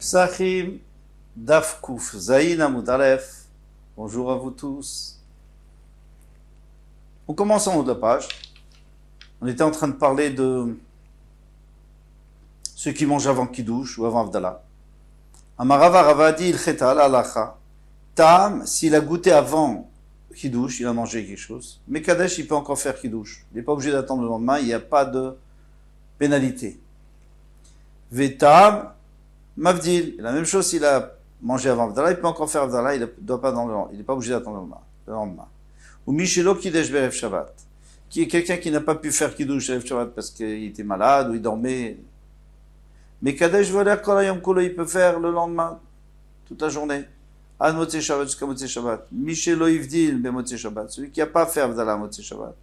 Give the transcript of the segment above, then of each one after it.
Psachim Daf Kuf Zayin Amud Aleph. Bonjour à vous tous. On commence en haut de la page. On était en train de parler de ceux qui mangent avant Kiddush ou avant Avdallah. Amarava Ravadi il Cheta Alacha. Tam, s'il a goûté avant Kiddush, il a mangé quelque chose. Mais Kadesh, il peut encore faire Kiddush. Il n'est pas obligé d'attendre le lendemain, il n'y a pas de pénalité. Vetam, Mavdil, la même chose s'il a mangé avant Avdallah, il peut encore faire Avdallah, il n'est pas obligé d'attendre le lendemain. Ou Mishelo Kidesh Berev Shabbat, qui est quelqu'un qui n'a pas pu faire Kiddush Berev Shabbat parce qu'il était malade ou il dormait. Mais Kadesh Voler Kolayom Kulo, il peut faire le lendemain, toute la journée. Ad Motzei Shabbat jusqu'à Motzei Shabbat. Mishelo Ivdil Be Motzei Shabbat, celui qui n'a pas fait Avdallah Motzei Shabbat.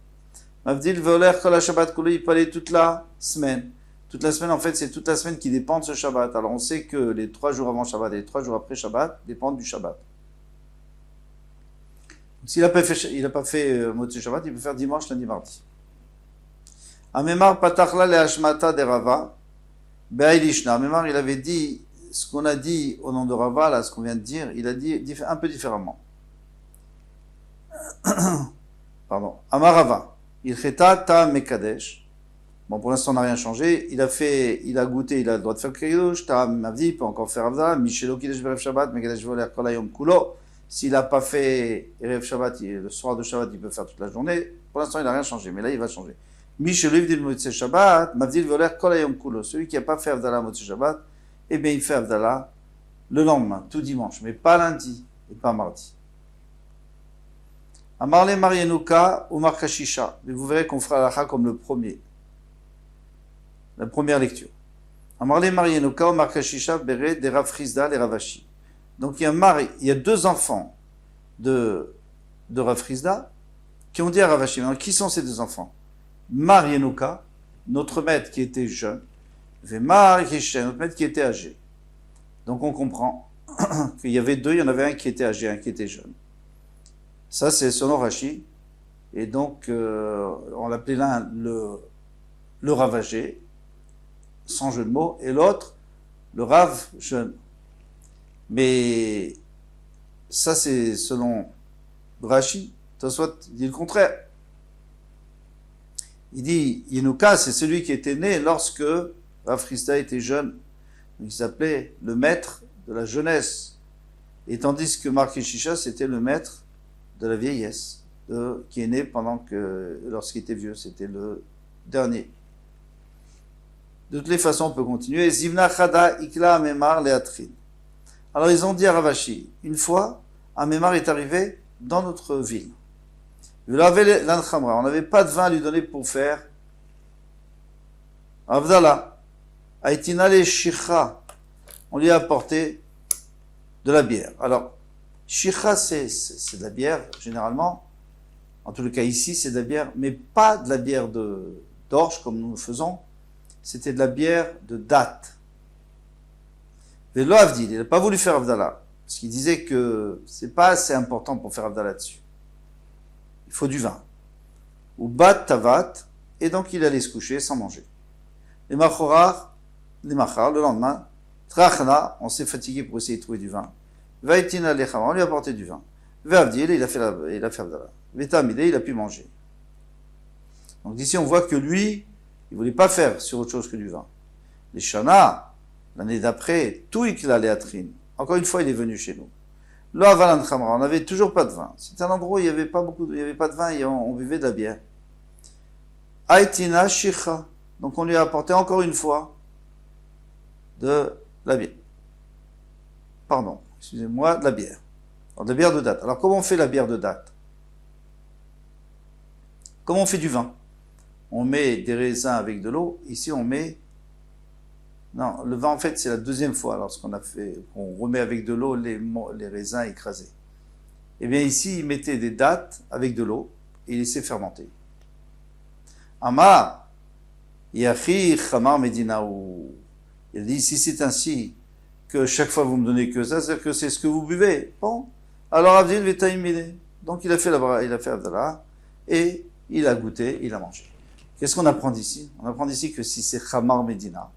Mavdil Voler Kola Shabbat Kulo, il peut aller toute la semaine. Toute la semaine, en fait, c'est toute la semaine qui dépend de ce Shabbat. Alors, on sait que les 3 jours avant Shabbat et les 3 jours après Shabbat dépendent du Shabbat. S'il n'a pas fait Motzei Shabbat, il peut faire dimanche, lundi, mardi. Amemar patachla le hashmata de Rava, be'ailishna. Amemar, il avait dit ce qu'on a dit au nom de Rava, là, ce qu'on vient de dire, il a dit un peu différemment. Pardon. Amar Rava, il cheta ta mekadesh. Bon, pour l'instant, on n'a rien changé. Il a goûté, il a le droit de faire Kiddush. Tam Avdi, il peut encore faire Avda. Mishelo Kidesh Berev Shabbat, Mekadesh Voler Kol Hayom Kulo. S'il n'a pas fait Erev Shabbat, le soir de Shabbat, il peut faire toute la journée. Pour l'instant, il n'a rien changé, mais là, il va changer. Mishelo Ivdil Motzei Shabbat, Mavdil Voler Kol Hayom Kulo. Celui qui n'a pas fait Avdallah Motzei Shabbat, eh bien, il fait Avdallah le lendemain, tout dimanche, mais pas lundi et pas mardi. Amarle Marienuka ou Markashisha. Mais vous verrez qu'on fera la comme le premier. La première lecture. Amarle Marienuka ou Markashisha Bere de Rav Chizda les Ravashi. Donc il y a 2 enfants de Rav Chizda qui ont dit à Ravashi. Alors, qui sont ces 2 enfants? Marienuka, notre maître qui était jeune, et Markashisha, notre maître qui était âgé. Donc on comprend qu'il y avait 2, il y en avait un qui était âgé, un qui était jeune. Ça c'est selon Rashi. Et donc on l'appelait l'un le Rav âgé, sans jeu de mots, et l'autre, le Rav jeune. Mais ça, c'est selon Rashi. Tosfot dit le contraire. Il dit, Yenuka, c'est celui qui était né lorsque Rav Chizda était jeune. Il s'appelait le maître de la jeunesse. Et tandis que Markashisha, c'était le maître de la vieillesse, qui est né lorsqu'il était vieux. C'était le dernier. De toutes les façons, on peut continuer. Zivna Chada Ikla Amemar Leatrin. Alors ils ont dit à Ravashi, une fois, Amemar est arrivé dans notre ville. On n'avait pas de vin à lui donner pour faire Avdallah. Aitina le Shicha. On lui a apporté de la bière. Alors, Shicha, c'est de la bière, généralement. En tout cas, ici, c'est de la bière, mais pas de la bière d'orge, comme nous le faisons. C'était de la bière de date. Velo Avdil, il n'a pas voulu faire Avdallah, parce qu'il disait que c'est pas assez important pour faire Avdallah dessus. Il faut du vin. Ou bat tavat, et donc il allait se coucher sans manger. Les machar, le lendemain, trachna, on s'est fatigué pour essayer de trouver du vin. Vaitina lechama, on lui a apporté du vin. Ve'avdil, il a fait Avdallah. Ve'tamidé, il a pu manger. Donc d'ici on voit que lui, il voulait pas faire sur autre chose que du vin. Les shana, l'année d'après, tout ikla léatrine. Encore une fois, il est venu chez nous. Là, avalan khamra, on n'avait toujours pas de vin. C'était un endroit où il n'y avait pas de vin et on buvait de la bière. Aitina shicha. Donc on lui a apporté encore une fois de la bière. Pardon, excusez-moi, de la bière. Alors, de la bière de date. Alors comment on fait la bière de date? Comment on fait du vin? On met des raisins avec de l'eau. Ici, on met... Non, le vin, en fait, c'est la deuxième fois lorsqu'on remet avec de l'eau les raisins écrasés. Eh bien, ici, il mettait des dattes avec de l'eau et il laissait fermenter. Amar, Yachi Chamar Medinaou. Il dit, si c'est ainsi que chaque fois vous me donnez que ça, c'est-à-dire que c'est ce que vous buvez. Bon, alors Avdil Vetaïmine. Donc, il a fait Avdallah et il a goûté, il a mangé. Qu'est-ce qu'on apprend d'ici? On apprend d'ici que si c'est Chamar Medina,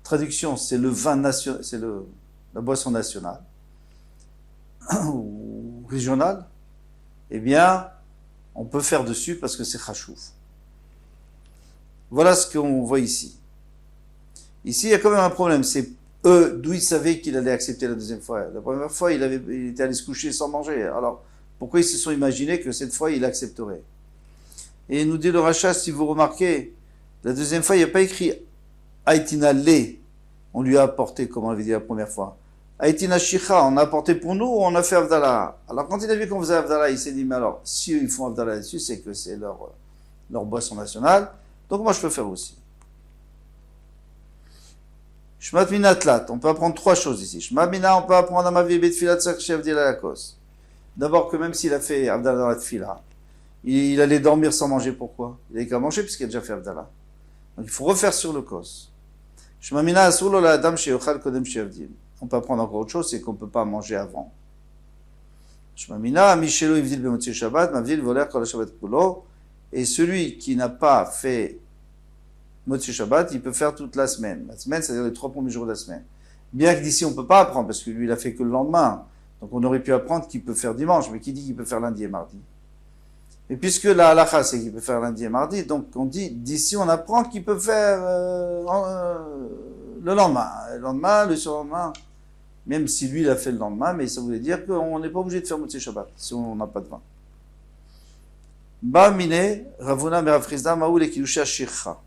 traduction, c'est le vin national, c'est le la boisson nationale ou régionale, eh bien, on peut faire dessus parce que c'est chachouf. Voilà ce qu'on voit ici. Ici, il y a quand même un problème. C'est eux, d'où ils savaient qu'il allait accepter la deuxième fois. La première fois, il était allé se coucher sans manger. Alors, pourquoi ils se sont imaginés que cette fois, il accepterait? Et il nous dit le rachat, si vous remarquez, la deuxième fois, il n'y a pas écrit Aïtina le. On lui a apporté, comme on l'avait dit la première fois. Aïtina Shicha, on a apporté pour nous ou on a fait Avdallah? Alors quand il a vu qu'on faisait Avdallah, il s'est dit, mais alors, si ils font Avdallah là-dessus, c'est que c'est leur boisson nationale, donc moi je peux faire aussi. Shmat minatlat, on peut apprendre trois choses ici. Shmat mina, on peut apprendre à ma vie betfilat sak chef d'Ilakos. D'abord que même s'il a fait Avdallah dans la tfila, il allait dormir sans manger, pourquoi? Il n'avait qu'à manger puisqu'il a déjà fait Avdallah. Donc il faut refaire sur le kos. Shmat mina asulo la adam sheyochal kodem shevdim. On peut apprendre encore autre chose, c'est qu'on ne peut pas manger avant. Et celui qui n'a pas fait Motzi Shabbat, il peut faire toute la semaine. La semaine, c'est-à-dire les 3 premiers jours de la semaine. Bien que d'ici, on ne peut pas apprendre, parce que lui, il a fait que le lendemain. Donc on aurait pu apprendre qu'il peut faire dimanche, mais qui dit qu'il peut faire lundi et mardi? Et puisque la halakha, c'est qu'il peut faire lundi et mardi, donc on dit, d'ici, on apprend qu'il peut faire le lendemain. Le lendemain, le surlendemain. Même si lui, il a fait le lendemain, mais ça voulait dire qu'on n'est pas obligé de faire Motzi Shabbat, si on n'a pas de vin. Ba mine, Ravuna me Rafrizda, maoul et kilusha shircha.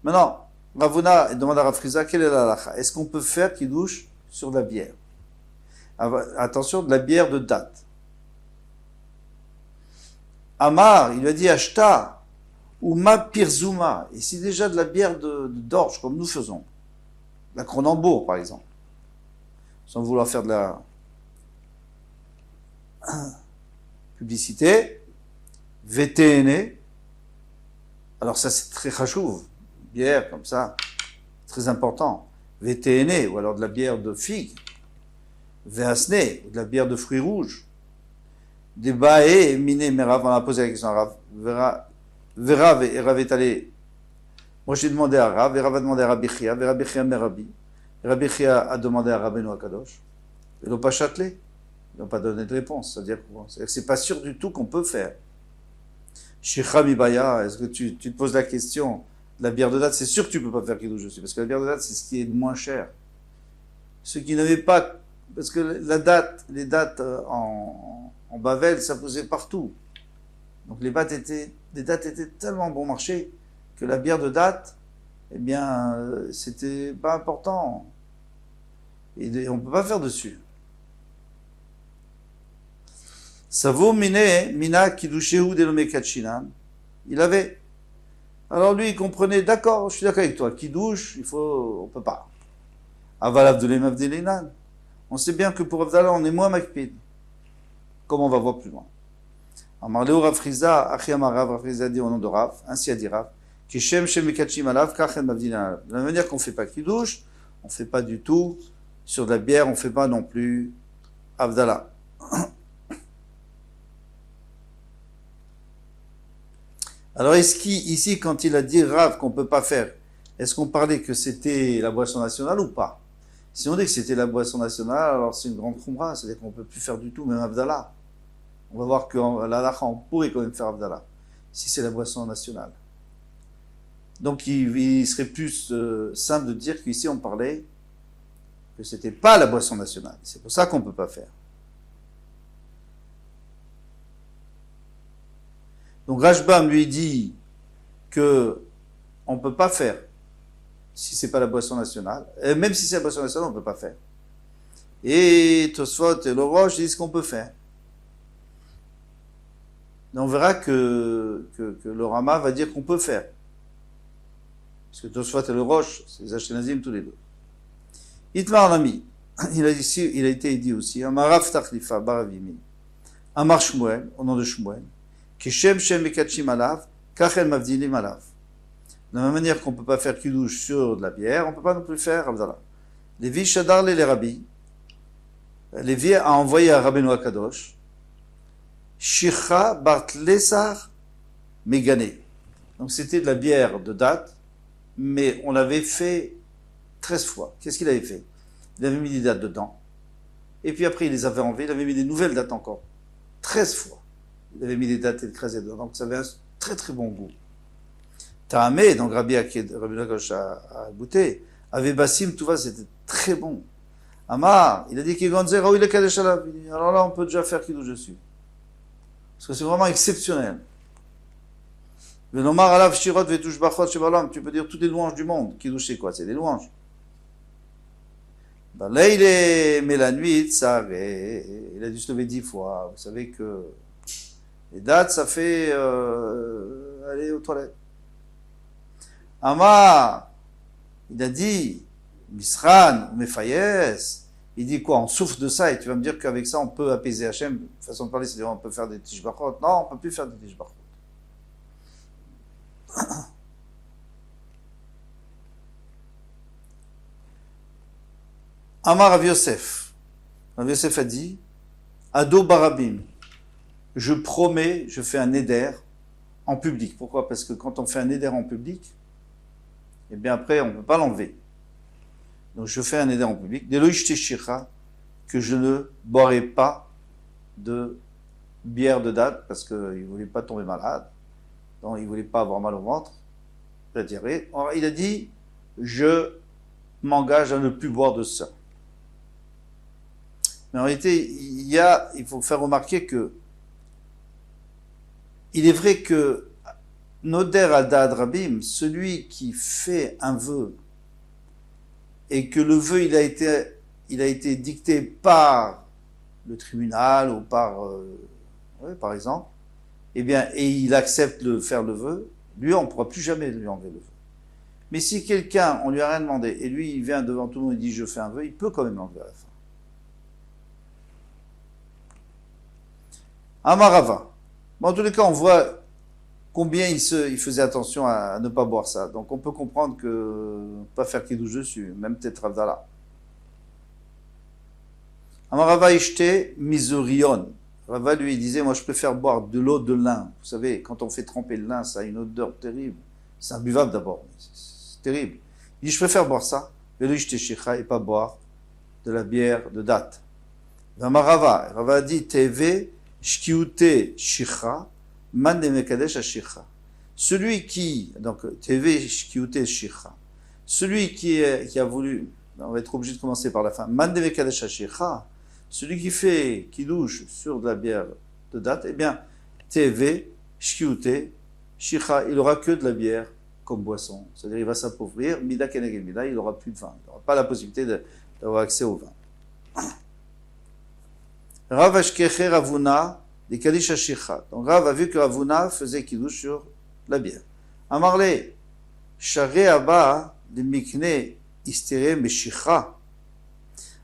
Maintenant, Ravuna demande à Rafrizda, quelle est la halakha? Est-ce qu'on peut faire kidouche sur de la bière? Attention, de la bière de date. Amar, il lui a dit Ashta, ou ma pirzuma. Et c'est déjà de la bière d'orge, comme nous faisons. La Cronenbourg, par exemple. Sans vouloir faire de la publicité. VTN. Alors ça, c'est très chachouv. Bière, comme ça. Très important. VTN, ou alors de la bière de figue. Veasne, ou de la bière de fruits rouges. Des baé, miné, mais Rav, on a posé la question à Rav. Rav et Rav est allé. Moi, j'ai demandé à Rav, et Rav a demandé à Rabbi Chia, et Rabbi Chia, mais Rabbi. Rabbi Chia a demandé à Rabbeinu Akadosh. Ils n'ont pas châtelé. Ils n'ont pas donné de réponse. C'est-à-dire que c'est pas sûr du tout qu'on peut faire. Shicha Mibaya, est-ce que tu te poses la question de la bière de date? C'est sûr que tu ne peux pas faire kidouche dessus, parce que la bière de date, c'est ce qui est le moins cher. Ceux qui n'avaient pas, parce que les dates en Bavel, ça posait partout. Donc les dates étaient tellement bon marché que la bière de date, eh bien, c'était pas important. Et on ne peut pas faire dessus. Savo mina kidushehu delome kachinan. Il avait. Alors lui, il comprenait, d'accord, je suis d'accord avec toi, kidouche, on peut pas. Aval avdelem avdelinan. On sait bien que pour Avdallah, on est moins makpid. Comme on va voir plus loin. Amarleo Rav Friza, Achiamar Rav Friza dit au nom de Rav, ainsi a dit Rav, Kishem Shem Mekachim Alav, Kachen Mavdina Alav. De la même manière qu'on ne fait pas kidouche, on ne fait pas du tout sur de la bière, on ne fait pas non plus Avdallah. Alors, est-ce qu'ici, quand il a dit Rav qu'on ne peut pas faire, est-ce qu'on parlait que c'était la boisson nationale ou pas? Si on dit que c'était la boisson nationale, alors c'est une grande khumra, c'est-à-dire qu'on ne peut plus faire du tout, même Avdallah. On va voir que l'halakha, on pourrait quand même faire Avdallah, si c'est la boisson nationale. Donc, il serait plus simple de dire qu'ici, on parlait que c'était pas la boisson nationale. C'est pour ça qu'on ne peut pas faire. Donc Rashbam lui dit que on ne peut pas faire si c'est pas la boisson nationale. Et même si c'est la boisson nationale, on ne peut pas faire. Et Tosfot et le Roche disent qu'on peut faire. Et on verra que le Rama va dire qu'on peut faire. Parce que Tosfot et le Roche, c'est les Ashkenazim tous les deux. Itmar Nami, il a été dit aussi, Amarav Tachlifa Baravimi, Amar Shmuel, au nom de Shmuel, Kishem Shem Mekachim Alav, Kachel Mavdilim Alav. De la même manière qu'on ne peut pas faire kidouche sur de la bière, on ne peut pas non plus faire Avdallah. Lévi Shadar les Rabbi, Lévi a envoyé à Rabbeinu Akadosh, Shicha Bart Lesar Megane. Donc c'était de la bière de date, mais on l'avait fait 13 fois. Qu'est-ce qu'il avait fait? il avait mis des dates dedans. Et puis après, il les avait enlevées, il avait mis des nouvelles dates encore. 13 fois. Il avait mis des dates et écrasées dedans. Donc ça avait un très très bon goût. Tahamé, donc Rabbi Akadosh a goûté. Avait Bassim, tout va, c'était très bon. Amar, il a dit qu'il gonzer, il est Kadesh Alav. Alors là, on peut déjà faire Kiddush dessus. Parce que c'est vraiment exceptionnel. Venomar Alav Shirot Vetush Bachot Shebalam, tu peux dire toutes les louanges du monde. Kiddush, c'est quoi? C'est des louanges. Là, il est, mais la nuit, ça, il a dû se lever 10 fois. Vous savez que les dates, ça fait aller aux toilettes. Amar, il a dit, Misran, Mefayes, il dit quoi? On souffre de ça et tu vas me dire qu'avec ça on peut apaiser Hachem. Façon de parler, c'est-à-dire on peut faire des tishbachot. Non, on peut plus faire des tishbachot. Amar Rav Yosef. Rav Yosef a dit, Ado Barabim, je promets, je fais un éder en public. Pourquoi? Parce que quand on fait un éder en public, eh bien après on ne peut pas l'enlever. Donc je fais un éder en public, que je ne boirai pas de bière de date parce qu'il ne voulait pas tomber malade, donc il ne voulait pas avoir mal au ventre, la diarrhée. Alors, il a dit, je m'engage à ne plus boire de ça. Mais en réalité, il faut faire remarquer que il est vrai que Noder al-Da'ad Rabim, celui qui fait un vœu et que le vœu il a été dicté par le tribunal ou par exemple, eh bien, et il accepte de faire le vœu, lui on ne pourra plus jamais lui enlever le vœu. Mais si quelqu'un, on lui a rien demandé, et lui il vient devant tout le monde et dit je fais un vœu, il peut quand même l'enlever à la fin. Amarava. Bon, en tous les cas, on voit combien il faisait attention à ne pas boire ça. Donc on peut comprendre que pas faire kiddush dessus, même peut-être Ravdala. Amarava ishte mizurion. Rava lui disait, moi je préfère boire de l'eau de lin. Vous savez, quand on fait tremper le lin, ça a une odeur terrible. C'est imbuvable d'abord, c'est terrible. Il dit, je préfère boire ça, et pas boire de la bière de date. Amarava, Rava a dit, teve shkiute shicha, man de mekadesh shicha. Celui qui, donc, teve shkiute shicha, celui qui a voulu, on va être obligé de commencer par la fin, man de mekadesh shicha, celui qui fait kiddush sur de la bière de date, eh bien, teve shkiute shicha, il aura que de la bière comme boisson. C'est-à-dire, il va s'appauvrir, mida keneged mida, il n'aura plus de vin. Il n'aura pas la possibilité d'avoir accès au vin. Rav Ashkecher Ravuna des Kadish Shicha. Donc Rav a vu que Ravuna faisait kiddush sur la bière. Amarle, Share Abba de Mikne Istere Meshicha.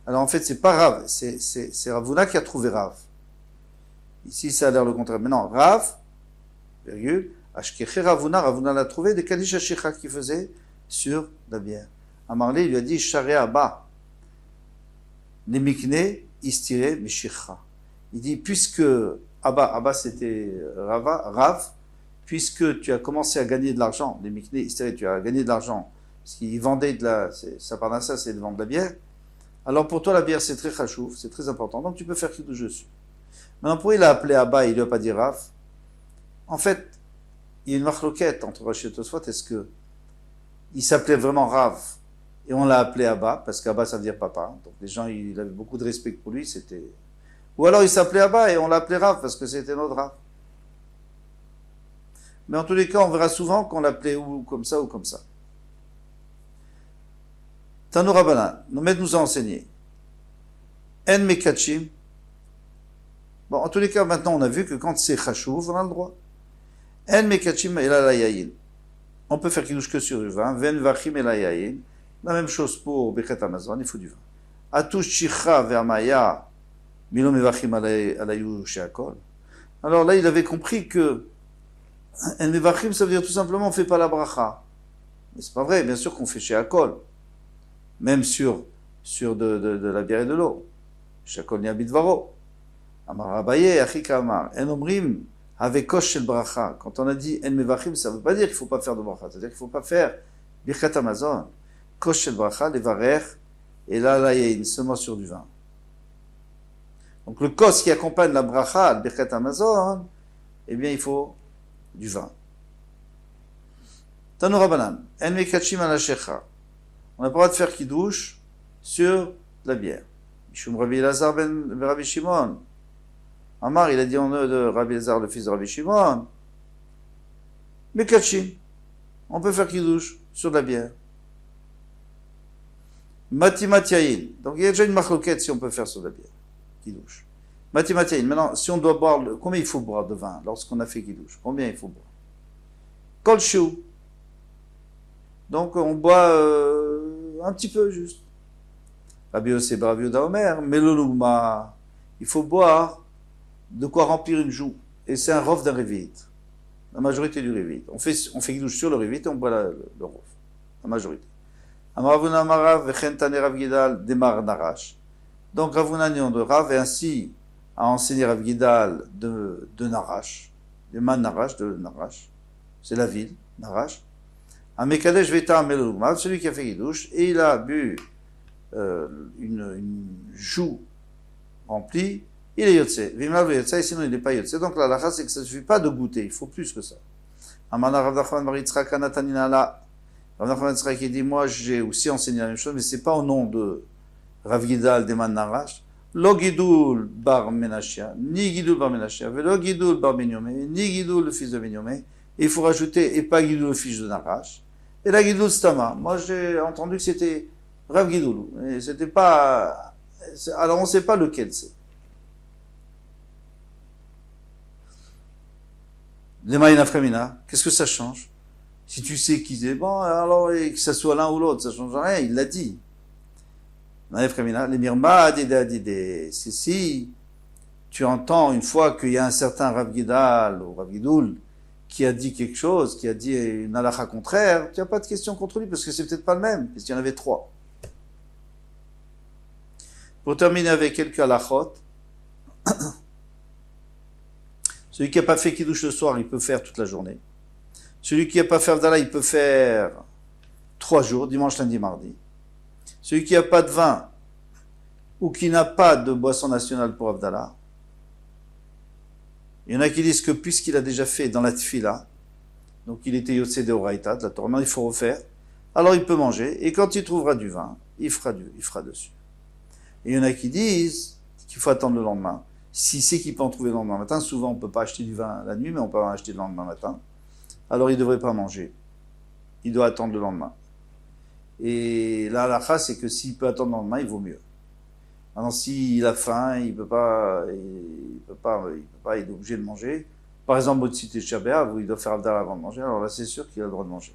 Alors en fait, c'est pas Rav, c'est Ravuna qui a trouvé Rav. Ici, ça a l'air le contraire. Mais non, Rav, virgule, Ashkecher Ravuna, Ravuna l'a trouvé des Kadish Shicha qui faisait sur la bière. Amarle lui a dit Share Abba de Mikne Istiré Meshicha. Il dit, puisque Abba c'était Rav, puisque tu as commencé à gagner de l'argent, les Mikné Istiré, tu as gagné de l'argent, parce qu'il vendait sa parnassa, c'est de vendre de la bière, alors pour toi la bière c'est très chachouf, c'est très important, donc tu peux faire kiddush dessus. Maintenant pourquoi il a appelé Abba et il lui a pas dit Rav? En fait, il y a une marloquette entre Rashi et Tosfot, est-ce que il s'appelait vraiment Rav et on l'a appelé Abba, parce qu'Abba ça veut dire papa. Donc les gens, il avait beaucoup de respect pour lui, c'était... Ou alors il s'appelait Abba et on l'appelait Rav, parce que c'était notre Rav. Mais en tous les cas, on verra souvent qu'on l'appelait ou comme ça ou comme ça. Tanu Rabbanan, nos maîtres nous ont enseigné. En Mekachim. Bon, en tous les cas, maintenant on a vu que quand c'est Chachouv, on a le droit. En Mekachim et la yayin. On peut faire kiddush que sur du vin. Ven vachim et la yayin. La même chose pour Birkat Hamazon, il faut du vin. Atush Shicha Vermaya Milo Mevachim Alayu Sheakol. Alors là, il avait compris que El Mevachim, ça veut dire tout simplement on ne fait pas la bracha. Mais c'est pas vrai, bien sûr qu'on fait Sheakol. Même sur de la bière et de l'eau. Sheakol ni Abidvaro. Amar Abaye, Achika Amar. En Omrim, avec Kosh Shel Bracha. Quand on a dit El Mevachim, ça ne veut pas dire qu'il ne faut pas faire de bracha. C'est-à-dire qu'il ne faut pas faire Birkat Hamazon. Kosh Shel Bracha, Levarech, et là, il y a une seulement sur du vin. Donc le kos qui accompagne la bracha, le birkat Amazon, eh bien il faut du vin. Tanu Rabbanan, en mekachim ala shecha. On n'a pas le droit de faire kiddush sur la bière. Mishum Rabbi Elazar ben Rabbi Shimon. Amar, il a dit en eux de Rabbi Elazar, le fils de Rabbi Shimon. Mekachim. On peut faire kiddush sur la bière. Matimatiaïn. Donc il y a déjà une marloquette si on peut faire sur la bière. Kiddush. Matimatiaïn. Maintenant, si on doit boire, combien il faut boire de vin lorsqu'on a fait kiddush? Combien il faut boire? Kol shiu. Donc on boit un petit peu juste. Rabbi Yosef Bar Rabbi Yehuda Omer, mais le lougma, il faut boire de quoi remplir une joue. Et c'est un rov d'un révite. La majorité du révite. On fait kiddush sur le révite et on boit le rov. La majorité. Amaravuna Amarav vechentane Rav Gidal demar narash. Donc Ravuna Nion de Rav et ainsi a enseigné Rav Gidal de Narash, de Man Narash, de Narash. C'est la ville, Narash. Amekadesh Veta Melugma, celui qui a fait kiddush, et il a bu une joue remplie, il est yotse. Vimla yotse, et sinon il n'est pas yotse. Donc la lacha, c'est que ça ne suffit pas de goûter, il faut plus que ça. Amana Rav Nachman Bar Yitzchak Anatanina la. Rav Nachman Bar Yitzchak, il dit, moi j'ai aussi enseigné la même chose, mais c'est pas au nom de Rav Gidal de Man Narash. Lo Gidul Bar Menashia, ni Gidul Bar Menashia, lo Gidul Bar Benyomé, ni Gidul le fils de Benyomé. Il faut rajouter, et pas Gidul le fils de Narash. Et la Gidul Stama. Moi, j'ai entendu que c'était Rav Gidul. Et c'était pas. Alors, on ne sait pas lequel c'est. Les Maïna Fremina, qu'est-ce que ça change? Si tu sais qui c'est, bon, alors, que ça soit l'un ou l'autre, ça ne change rien, il l'a dit. Maïna Fremina, les Mirma, si tu entends une fois qu'il y a un certain Rav Gidal ou Rav Gidul qui a dit quelque chose, qui a dit une halakha contraire, tu n'as pas de question contre lui, parce que c'est peut-être pas le même, parce qu'il y en avait 3. Pour terminer avec quelques halakhot, celui qui n'a pas fait kiddush le soir, il peut faire toute la journée. Celui qui n'a pas fait Avdallah, il peut faire 3 jours, dimanche, lundi, mardi. Celui qui n'a pas de vin, ou qui n'a pas de boisson nationale pour Avdallah, il y en a qui disent que puisqu'il a déjà fait dans la tfila, donc il était yotse de Oraïta, de la Torah, il faut refaire, alors il peut manger, et quand il trouvera du vin, il fera dessus. Et il y en a qui disent qu'il faut attendre le lendemain. Si c'est qu'il peut en trouver le lendemain matin, souvent on ne peut pas acheter du vin la nuit, mais on peut en acheter le lendemain matin, alors il ne devrait pas manger. Il doit attendre le lendemain. Et la halakha, c'est que s'il peut attendre le lendemain, il vaut mieux. Maintenant, s'il a faim, il peut pas, il est obligé de manger. Par exemple, Motzi Tisha B'Av, où il doit faire Avdallah avant de manger, alors là, c'est sûr qu'il a le droit de manger.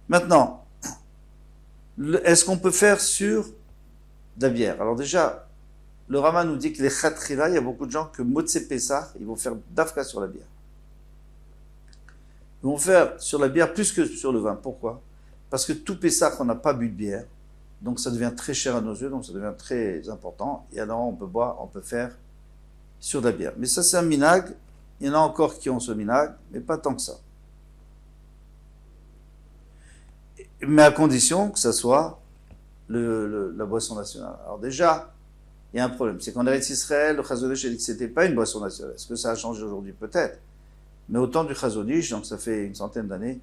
Maintenant, est-ce qu'on peut faire sur de la bière? Alors déjà, le Rama nous dit que les Khatrila, il y a beaucoup de gens que Motse Pessah, ils vont faire d'Afka sur la bière. Ils vont faire sur la bière plus que sur le vin. Pourquoi? Parce que tout Pessah, on n'a pas bu de bière. Donc ça devient très cher à nos yeux, donc ça devient très important. Et alors on peut faire sur de la bière. Mais ça c'est un minag. Il y en a encore qui ont ce minag, mais pas tant que ça. Mais à condition que ça soit la boisson nationale. Alors déjà, il y a un problème. C'est qu'en Eretz Israël, le Chazonish a dit que c'était pas une boisson nationale. Est-ce que ça a changé aujourd'hui? Peut-être. Mais au temps du Chazonish, donc ça fait une centaine d'années,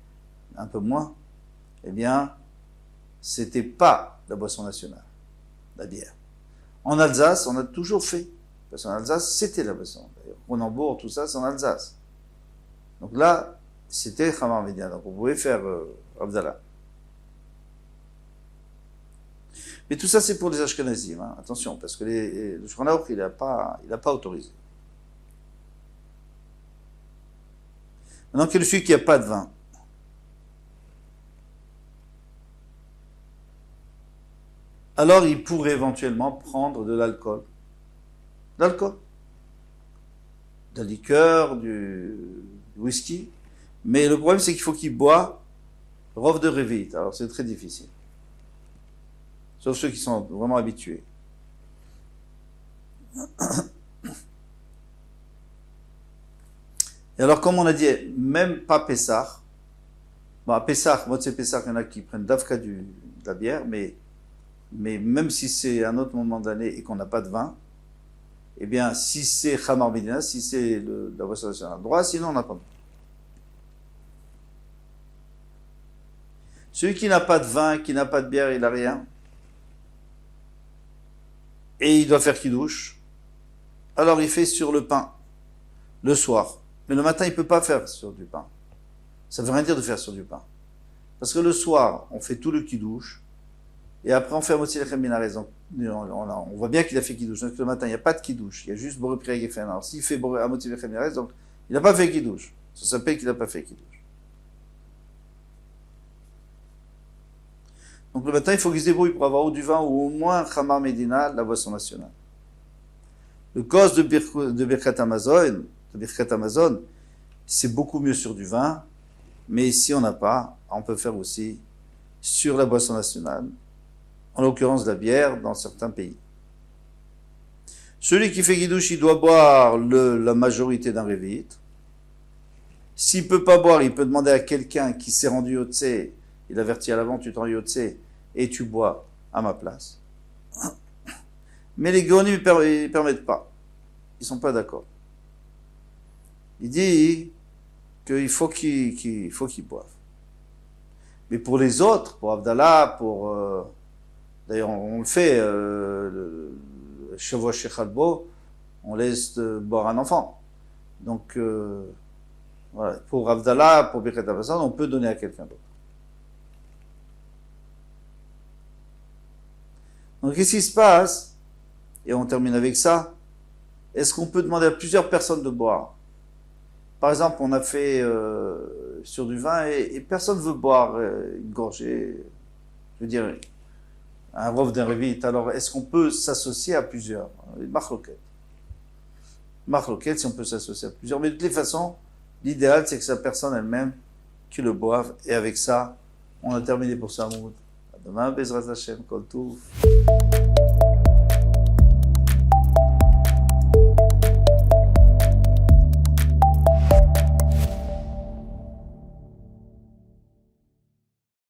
un peu moins, eh bien, c'était pas la boisson nationale, la bière. En Alsace, on a toujours fait. Parce qu'en Alsace, c'était la boisson. D'ailleurs, Cronenbourg, tout ça, c'est en Alsace. Donc là, c'était Khamar Média. Donc on pouvait faire Avdallah. Mais tout ça, c'est pour les Ashkenazim. Hein. Attention, parce que le Shulchan Aruch, il n'a pas autorisé. Maintenant, quel celui qui n'a pas de vin? Alors il pourrait éventuellement prendre de l'alcool. D'alcool. De la liqueur, du whisky. Mais le problème, c'est qu'il faut qu'il boit rov de révite. Alors c'est très difficile. Sauf ceux qui sont vraiment habitués. Et alors, comme on a dit, même pas Pessah, Bon, à Pessah, Motzei Pessah, il y en a qui prennent d'Afka de la bière, mais même si c'est un autre moment d'année et qu'on n'a pas de vin, eh bien, si c'est Khamar Medina, si c'est la boisson nationale, droit, sinon on n'a pas de vin. Celui qui n'a pas de vin, qui n'a pas de bière, il n'a rien. Et il doit faire kidouche. Alors il fait sur le pain, le soir. Mais le matin, il ne peut pas faire sur du pain. Ça ne veut rien dire de faire sur du pain. Parce que le soir, on fait tout le kidouche. Et après, on fait Motzi Lechem Minares. Donc, on voit bien qu'il a fait kidouche. Donc le matin, il n'y a pas de kidouche. Il y a juste Boré Priya Geffen. Alors s'il fait Motzi Lechem Minares, donc il n'a pas fait kidouche. Ça s'appelle qu'il n'a pas fait kidouche. Donc le matin, il faut qu'il se débrouille pour avoir ou du vin ou au moins Khamar Medina, la boisson nationale. Le cause de Birkat Amazon, c'est beaucoup mieux sur du vin, mais si on n'a pas, on peut faire aussi sur la boisson nationale, en l'occurrence la bière dans certains pays. Celui qui fait Guidouche, il doit boire la majorité d'un révite. S'il ne peut pas boire, il peut demander à quelqu'un qui s'est rendu au Tse, il avertit à l'avant, tu t'en rends au Tse, et tu bois à ma place. Mais les Géonim ne permettent pas. Ils ne sont pas d'accord. Il dit qu'il faut qu'ils boivent. Mais pour les autres, pour Abdallah, d'ailleurs on le fait, Shavua Shechalbo, on laisse boire un enfant. Donc, voilà. Pour Abdallah, pour Birkat Amazon, on peut donner à quelqu'un d'autre. Donc, qu'est-ce qui se passe? Et on termine avec ça. Est-ce qu'on peut demander à plusieurs personnes de boire? Par exemple, on a fait sur du vin et personne ne veut boire une gorgée, je veux dire, un rov d'un révit. Alors, est-ce qu'on peut s'associer à plusieurs? Marloquet, si on peut s'associer à plusieurs. Mais de toutes les façons, l'idéal, c'est que c'est la personne elle-même qui le boive. Et avec ça, on a terminé pour Samoud. À demain, Bezrat Hashem, Kol Touf.